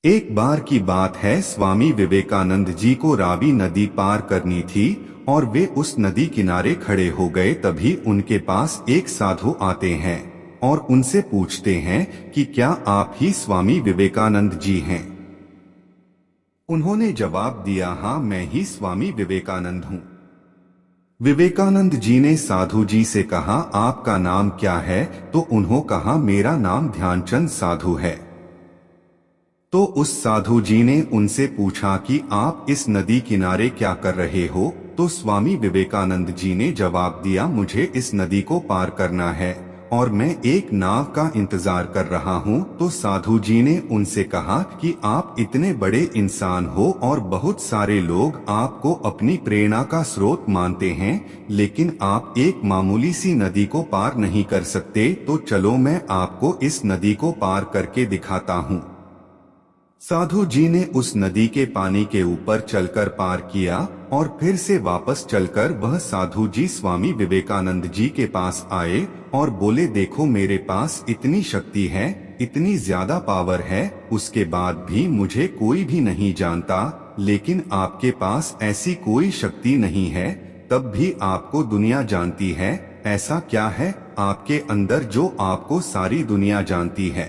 एक बार की बात है, स्वामी विवेकानंद जी को रावी नदी पार करनी थी और वे उस नदी किनारे खड़े हो गए। तभी उनके पास एक साधु आते हैं और उनसे पूछते हैं कि क्या आप ही स्वामी विवेकानंद जी हैं। उन्होंने जवाब दिया, हाँ मैं ही स्वामी विवेकानंद हूँ। विवेकानंद जी ने साधु जी से कहा, आपका नाम क्या है? तो उन्होंने कहा, मेरा नाम ध्यानचंद साधु है। तो उस साधु जी ने उनसे पूछा कि आप इस नदी किनारे क्या कर रहे हो? तो स्वामी विवेकानंद जी ने जवाब दिया, मुझे इस नदी को पार करना है और मैं एक नाव का इंतजार कर रहा हूँ। तो साधु जी ने उनसे कहा कि आप इतने बड़े इंसान हो और बहुत सारे लोग आपको अपनी प्रेरणा का स्रोत मानते हैं, लेकिन आप एक मामूली सी नदी को पार नहीं कर सकते। तो चलो मैं आपको इस नदी को पार करके दिखाता हूँ। साधु जी ने उस नदी के पानी के ऊपर चलकर पार किया और फिर से वापस चलकर वह साधु जी स्वामी विवेकानंद जी के पास आए और बोले, देखो मेरे पास इतनी शक्ति है, इतनी ज्यादा पावर है, उसके बाद भी मुझे कोई भी नहीं जानता, लेकिन आपके पास ऐसी कोई शक्ति नहीं है, तब भी आपको दुनिया जानती है। ऐसा क्या है आपके अंदर जो आपको सारी दुनिया जानती है?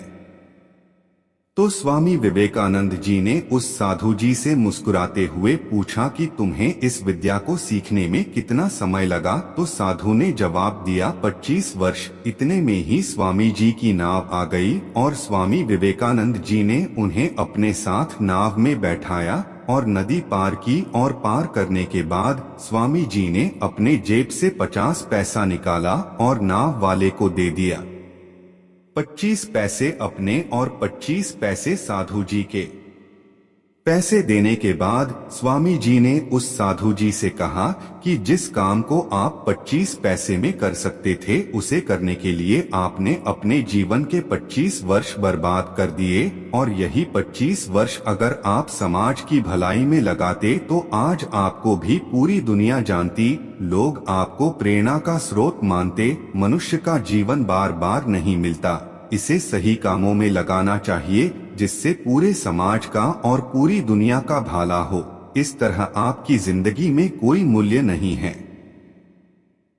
तो स्वामी विवेकानंद जी ने उस साधु जी से मुस्कुराते हुए पूछा कि तुम्हें इस विद्या को सीखने में कितना समय लगा? तो साधु ने जवाब दिया, 25 वर्ष। इतने में ही स्वामी जी की नाव आ गई और स्वामी विवेकानंद जी ने उन्हें अपने साथ नाव में बैठाया और नदी पार की। और पार करने के बाद स्वामी जी ने अपने जेब से 50 पैसा निकाला और नाव वाले को दे दिया। 25 पैसे अपने और 25 पैसे साधु जी के। पैसे देने के बाद स्वामी जी ने उस साधु जी से कहा कि जिस काम को आप 25 पैसे में कर सकते थे, उसे करने के लिए आपने अपने जीवन के 25 वर्ष बर्बाद कर दिए, और यही 25 वर्ष अगर आप समाज की भलाई में लगाते तो आज आपको भी पूरी दुनिया जानती, लोग आपको प्रेरणा का स्रोत मानते। मनुष्य का जीवन बार बार नहीं मिलता, इसे सही कामों में लगाना चाहिए जिससे पूरे समाज का और पूरी दुनिया का भला हो। इस तरह आपकी जिंदगी में कोई मूल्य नहीं है।